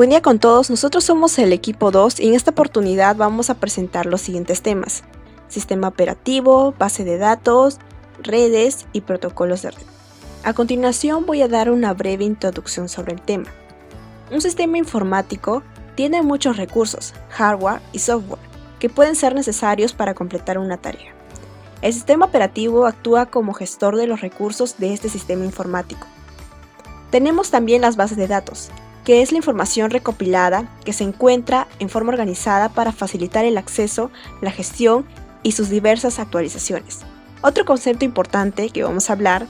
Buen día con todos, nosotros somos el equipo 2 y en esta oportunidad vamos a presentar los siguientes temas: sistema operativo, base de datos, redes y protocolos de red. A continuación voy a dar una breve introducción sobre el tema. Un sistema informático tiene muchos recursos, hardware y software, que pueden ser necesarios para completar una tarea. El sistema operativo actúa como gestor de los recursos de este sistema informático. Tenemos también las bases de datos, que es la información recopilada que se encuentra en forma organizada para facilitar el acceso, la gestión y sus diversas actualizaciones. Otro concepto importante que vamos a hablar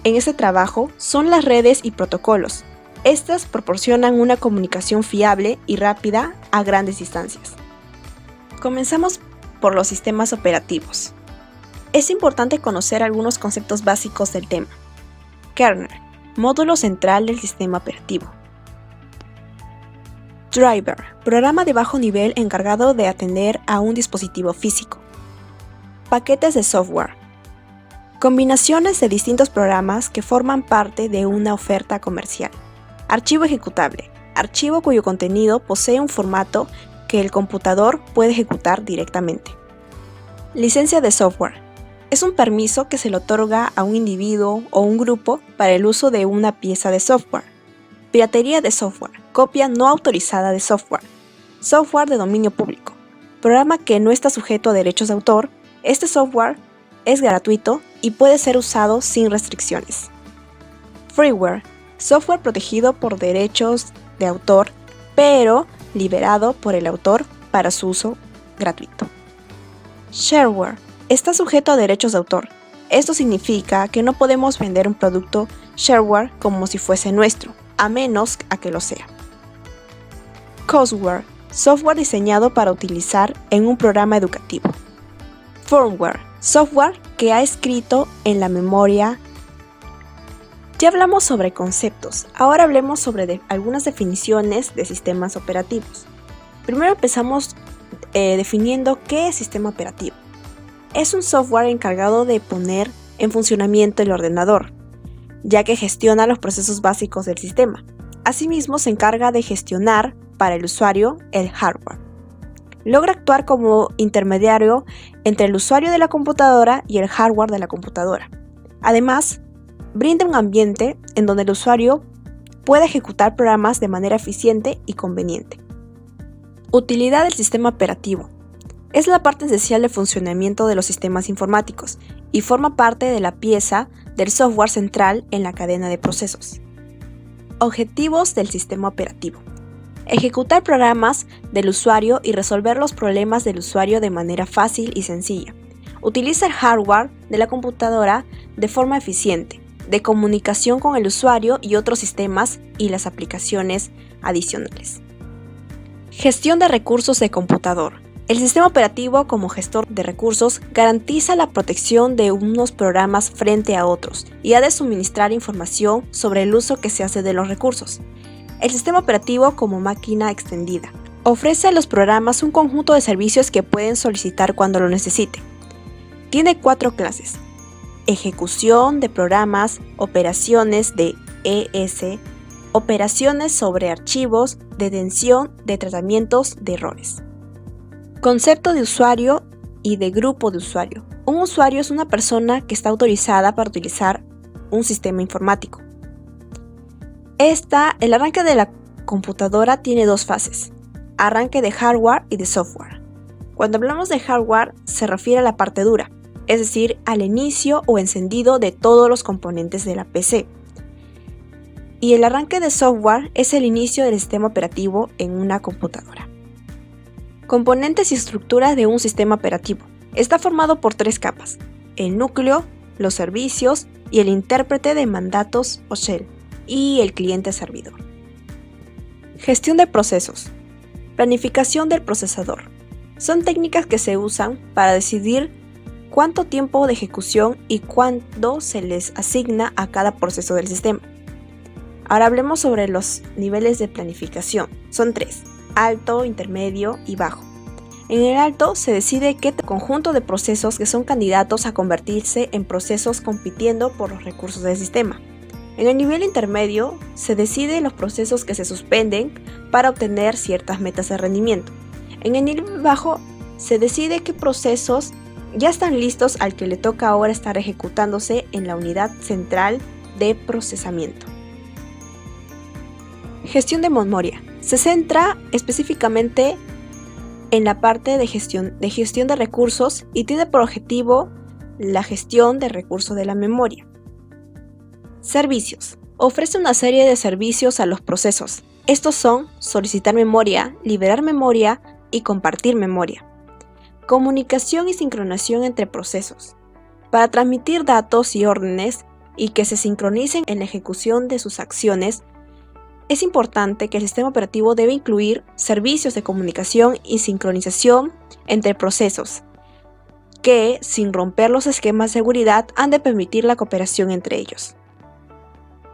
en este trabajo son las redes y protocolos. Estas proporcionan una comunicación fiable y rápida a grandes distancias. Comenzamos por los sistemas operativos. Es importante conocer algunos conceptos básicos del tema. Kernel, módulo central del sistema operativo. Driver, programa de bajo nivel encargado de atender a un dispositivo físico. Paquetes de software, combinaciones de distintos programas que forman parte de una oferta comercial. Archivo ejecutable, archivo cuyo contenido posee un formato que el computador puede ejecutar directamente. Licencia de software, es un permiso que se le otorga a un individuo o un grupo para el uso de una pieza de software. Piratería de software, copia no autorizada de software. Software de dominio público, programa que no está sujeto a derechos de autor. Este software es gratuito y puede ser usado sin restricciones. Freeware, software protegido por derechos de autor, pero liberado por el autor para su uso gratuito. Shareware, está sujeto a derechos de autor. Esto significa que no podemos vender un producto shareware como si fuese nuestro, a menos a que lo sea. Courseware, software diseñado para utilizar en un programa educativo. Firmware, software que ha escrito en la memoria. Ya hablamos sobre conceptos, ahora hablemos sobre algunas definiciones de sistemas operativos. Primero empezamos definiendo qué es sistema operativo. Es un software encargado de poner en funcionamiento el ordenador, ya que gestiona los procesos básicos del sistema. Asimismo, se encarga de gestionar para el usuario el hardware. Logra actuar como intermediario entre el usuario de la computadora y el hardware de la computadora. Además, brinda un ambiente en donde el usuario pueda ejecutar programas de manera eficiente y conveniente. Utilidad del sistema operativo. Es la parte esencial del funcionamiento de los sistemas informáticos y forma parte de la pieza del software central en la cadena de procesos. Objetivos del sistema operativo. Ejecutar programas del usuario y resolver los problemas del usuario de manera fácil y sencilla. Utiliza el hardware de la computadora de forma eficiente, de comunicación con el usuario y otros sistemas y las aplicaciones adicionales. Gestión de recursos de computador. El sistema operativo, como gestor de recursos, garantiza la protección de unos programas frente a otros y ha de suministrar información sobre el uso que se hace de los recursos. El sistema operativo, como máquina extendida, ofrece a los programas un conjunto de servicios que pueden solicitar cuando lo necesite. Tiene 4 clases: ejecución de programas, operaciones de ES, operaciones sobre archivos, detención de tratamientos de errores. Concepto de usuario y de grupo de usuario. Un usuario es una persona que está autorizada para utilizar un sistema informático. El arranque de la computadora tiene 2 fases: arranque de hardware y de software. Cuando hablamos de hardware, se refiere a la parte dura, es decir, al inicio o encendido de todos los componentes de la PC. Y el arranque de software es el inicio del sistema operativo en una computadora. Componentes y estructuras de un sistema operativo. Está formado por 3 capas: el núcleo, los servicios y el intérprete de mandatos o shell, y el cliente servidor. Gestión de procesos. Planificación del procesador. Son técnicas que se usan para decidir cuánto tiempo de ejecución y cuándo se les asigna a cada proceso del sistema. Ahora hablemos sobre los niveles de planificación. Son 3: alto, intermedio y bajo. En el alto se decide qué conjunto de procesos que son candidatos a convertirse en procesos compitiendo por los recursos del sistema. En el nivel intermedio se decide los procesos que se suspenden para obtener ciertas metas de rendimiento. En el nivel bajo se decide qué procesos ya están listos al que le toca ahora estar ejecutándose en la unidad central de procesamiento. Gestión de memoria. Se centra específicamente en la parte de gestión de recursos y tiene por objetivo la gestión de recursos de la memoria. Servicios. Ofrece una serie de servicios a los procesos. Estos son solicitar memoria, liberar memoria y compartir memoria. Comunicación y sincronización entre procesos. Para transmitir datos y órdenes y que se sincronicen en la ejecución de sus acciones, es importante que el sistema operativo debe incluir servicios de comunicación y sincronización entre procesos, que, sin romper los esquemas de seguridad, han de permitir la cooperación entre ellos.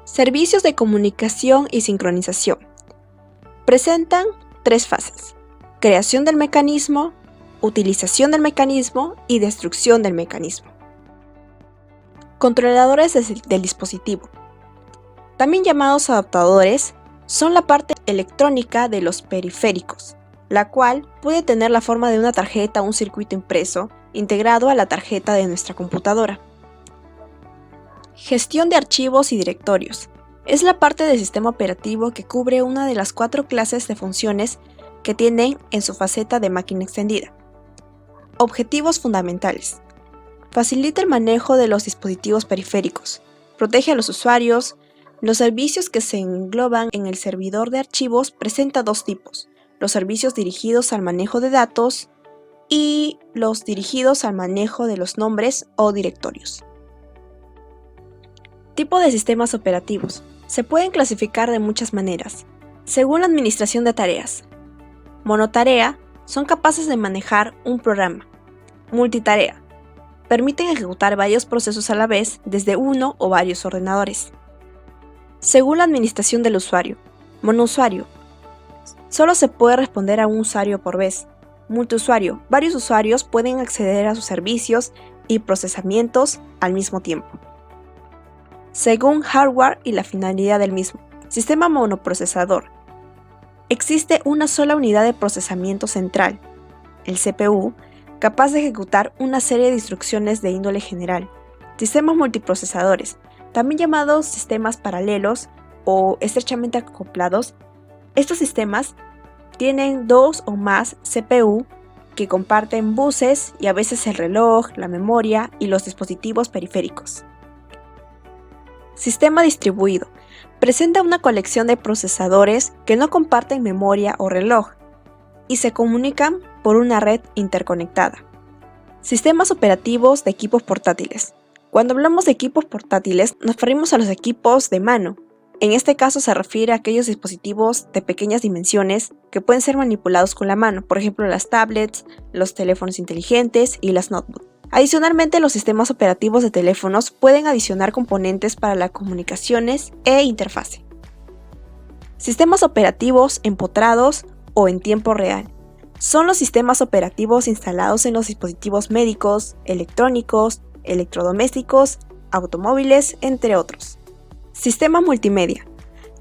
Servicios de comunicación y sincronización. Presentan 3 fases: creación del mecanismo, utilización del mecanismo y destrucción del mecanismo. Controladores del dispositivo, también llamados adaptadores, son la parte electrónica de los periféricos, la cual puede tener la forma de una tarjeta o un circuito impreso integrado a la tarjeta de nuestra computadora. Gestión de archivos y directorios. Es la parte del sistema operativo que cubre una de las 4 clases de funciones que tienen en su faceta de máquina extendida. Objetivos fundamentales. Facilita el manejo de los dispositivos periféricos, protege a los usuarios. Los servicios que se engloban en el servidor de archivos presenta 2 tipos: los servicios dirigidos al manejo de datos y los dirigidos al manejo de los nombres o directorios. Tipo de sistemas operativos. Se pueden clasificar de muchas maneras, según la administración de tareas. Monotarea. Son capaces de manejar un programa. Multitarea. Permiten ejecutar varios procesos a la vez desde uno o varios ordenadores. Según la administración del usuario. Monousuario. Solo se puede responder a un usuario por vez. Multiusuario. Varios usuarios pueden acceder a sus servicios y procesamientos al mismo tiempo, según hardware y la finalidad del mismo. Sistema monoprocesador. Existe una sola unidad de procesamiento central, el CPU, capaz de ejecutar una serie de instrucciones de índole general. Sistemas multiprocesadores, también llamados sistemas paralelos o estrechamente acoplados. Estos sistemas tienen 2 o más CPU que comparten buses y a veces el reloj, la memoria y los dispositivos periféricos. Sistema distribuido. Presenta una colección de procesadores que no comparten memoria o reloj y se comunican por una red interconectada. Sistemas operativos de equipos portátiles. Cuando hablamos de equipos portátiles, nos referimos a los equipos de mano. En este caso se refiere a aquellos dispositivos de pequeñas dimensiones que pueden ser manipulados con la mano, por ejemplo las tablets, los teléfonos inteligentes y las notebooks. Adicionalmente, los sistemas operativos de teléfonos pueden adicionar componentes para las comunicaciones e interfase. Sistemas operativos empotrados o en tiempo real. Son los sistemas operativos instalados en los dispositivos médicos, electrónicos, electrodomésticos, automóviles, entre otros. Sistemas multimedia.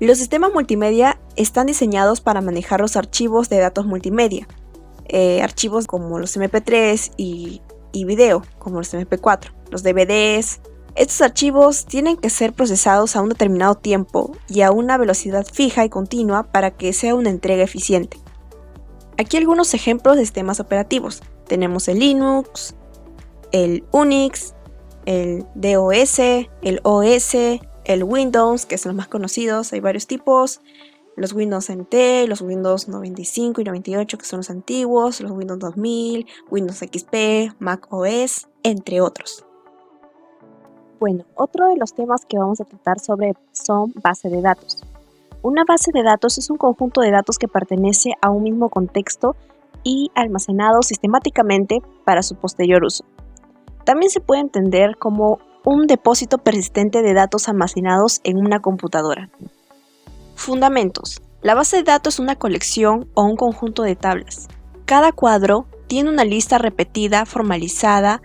Los sistemas multimedia están diseñados para manejar los archivos de datos multimedia, archivos como los MP3 y video, como los MP4, los DVDs. Estos archivos tienen que ser procesados a un determinado tiempo y a una velocidad fija y continua para que sea una entrega eficiente. Aquí algunos ejemplos de sistemas operativos. Tenemos el Linux, el Unix, el DOS, el OS, el Windows, que son los más conocidos, hay varios tipos. Los Windows NT, los Windows 95 y 98, que son los antiguos, los Windows 2000, Windows XP, Mac OS, entre otros. Bueno, otro de los temas que vamos a tratar sobre son bases de datos. Una base de datos es un conjunto de datos que pertenece a un mismo contexto y almacenado sistemáticamente para su posterior uso. También se puede entender como un depósito persistente de datos almacenados en una computadora. Fundamentos. La base de datos es una colección o un conjunto de tablas. Cada cuadro tiene una lista repetida formalizada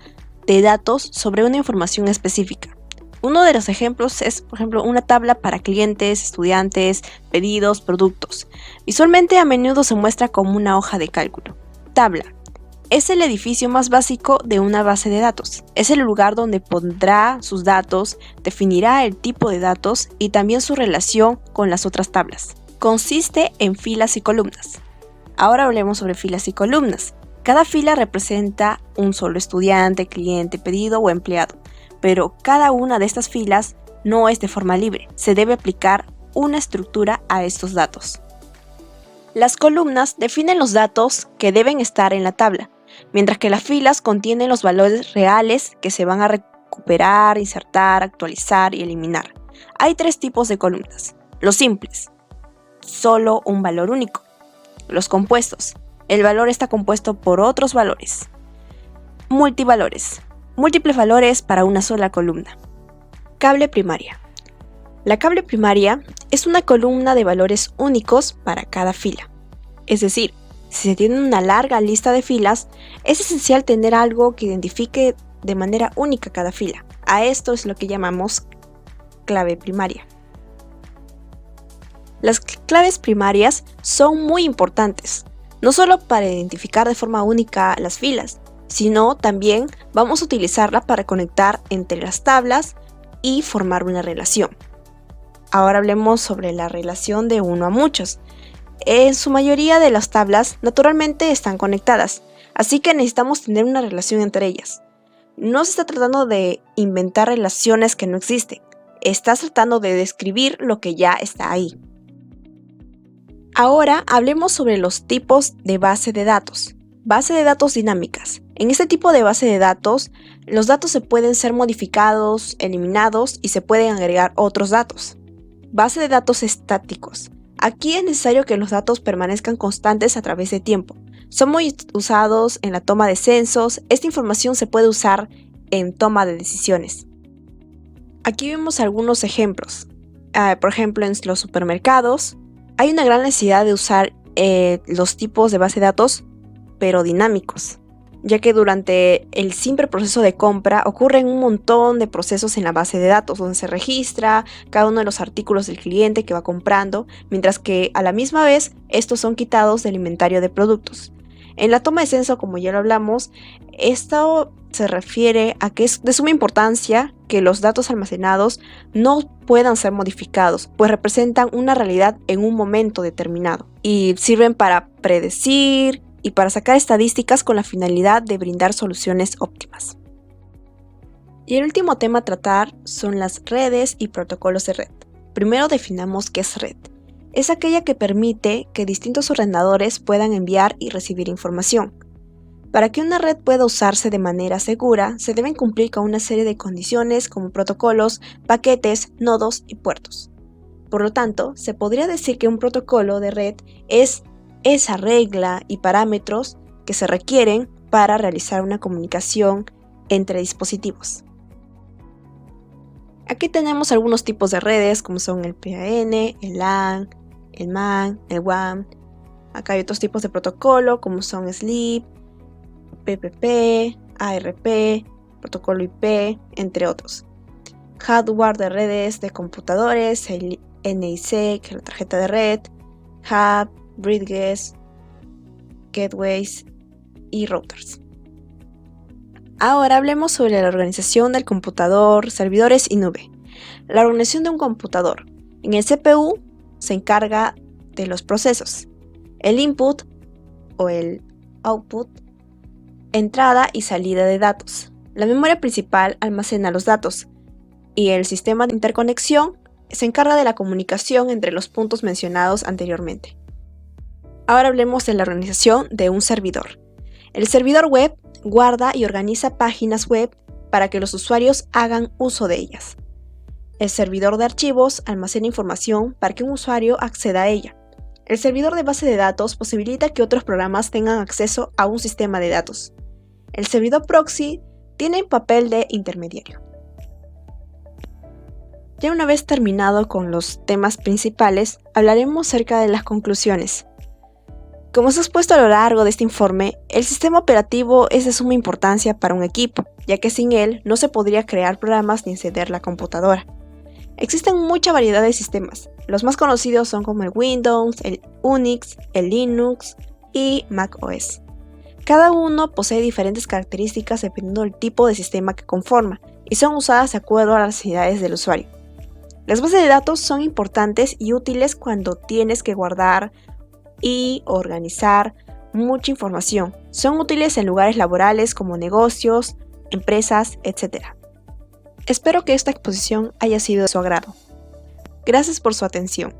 de datos sobre una información específica. Uno de los ejemplos es, por ejemplo, una tabla para clientes, estudiantes, pedidos, productos. Visualmente a menudo se muestra como una hoja de cálculo. Tabla. Es el edificio más básico de una base de datos. Es el lugar donde pondrá sus datos, definirá el tipo de datos y también su relación con las otras tablas. Consiste en filas y columnas. Ahora hablemos sobre filas y columnas. Cada fila representa un solo estudiante, cliente, pedido o empleado, pero cada una de estas filas no es de forma libre. Se debe aplicar una estructura a estos datos. Las columnas definen los datos que deben estar en la tabla, mientras que las filas contienen los valores reales que se van a recuperar, insertar, actualizar y eliminar. Hay 3 tipos de columnas. Los simples, solo un valor único. Los compuestos, el valor está compuesto por otros valores. Multivalores, múltiples valores para una sola columna. Cable primaria. La cable primaria es una columna de valores únicos para cada fila. Es decir, si se tiene una larga lista de filas, es esencial tener algo que identifique de manera única cada fila. A esto es lo que llamamos clave primaria. Las claves primarias son muy importantes, no solo para identificar de forma única las filas, sino también vamos a utilizarla para conectar entre las tablas y formar una relación. Ahora hablemos sobre la relación de uno a muchos. En su mayoría de las tablas naturalmente están conectadas, así que necesitamos tener una relación entre ellas. No se está tratando de inventar relaciones que no existen, estás tratando de describir lo que ya está ahí. Ahora hablemos sobre los tipos de base de datos. Base de datos dinámicas. En este tipo de base de datos, los datos se pueden ser modificados, eliminados y se pueden agregar otros datos. Base de datos estáticos. Aquí es necesario que los datos permanezcan constantes a través de tiempo. Son muy usados en la toma de censos. Esta información se puede usar en toma de decisiones. Aquí vemos algunos ejemplos. Por ejemplo, en los supermercados hay una gran necesidad de usar los tipos de base de datos, pero dinámicos, ya que durante el simple proceso de compra ocurren un montón de procesos en la base de datos donde se registra cada uno de los artículos del cliente que va comprando, mientras que a la misma vez estos son quitados del inventario de productos. En la toma de censo, como ya lo hablamos, esto se refiere a que es de suma importancia que los datos almacenados no puedan ser modificados, pues representan una realidad en un momento determinado y sirven para predecir y para sacar estadísticas con la finalidad de brindar soluciones óptimas. Y el último tema a tratar son las redes y protocolos de red. Primero definamos qué es red. Es aquella que permite que distintos ordenadores puedan enviar y recibir información. Para que una red pueda usarse de manera segura, se deben cumplir con una serie de condiciones como protocolos, paquetes, nodos y puertos. Por lo tanto, se podría decir que un protocolo de red es esa regla y parámetros que se requieren para realizar una comunicación entre dispositivos. Aquí tenemos algunos tipos de redes como son el PAN, el LAN, el MAN, el WAN. Acá hay otros tipos de protocolo como son SLEEP, PPP, ARP, protocolo IP, entre otros. Hardware de redes de computadores, el NIC, que es la tarjeta de red, hub, bridges, gateways y routers. Ahora hablemos sobre la organización del computador, servidores y nube. La organización de un computador. En el CPU se encarga de los procesos, el input o el output, entrada y salida de datos. La memoria principal almacena los datos y el sistema de interconexión se encarga de la comunicación entre los puntos mencionados anteriormente. Ahora hablemos de la organización de un servidor. El servidor web guarda y organiza páginas web para que los usuarios hagan uso de ellas. El servidor de archivos almacena información para que un usuario acceda a ella. El servidor de base de datos posibilita que otros programas tengan acceso a un sistema de datos. El servidor proxy tiene papel de intermediario. Ya una vez terminado con los temas principales, hablaremos acerca de las conclusiones. Como se ha expuesto a lo largo de este informe, el sistema operativo es de suma importancia para un equipo, ya que sin él no se podría crear programas ni encender la computadora. Existen mucha variedad de sistemas. Los más conocidos son como el Windows, el Unix, el Linux y Mac OS. Cada uno posee diferentes características dependiendo del tipo de sistema que conforma y son usadas de acuerdo a las necesidades del usuario. Las bases de datos son importantes y útiles cuando tienes que guardar y organizar mucha información. Son útiles en lugares laborales como negocios, empresas, etc. Espero que esta exposición haya sido de su agrado. Gracias por su atención.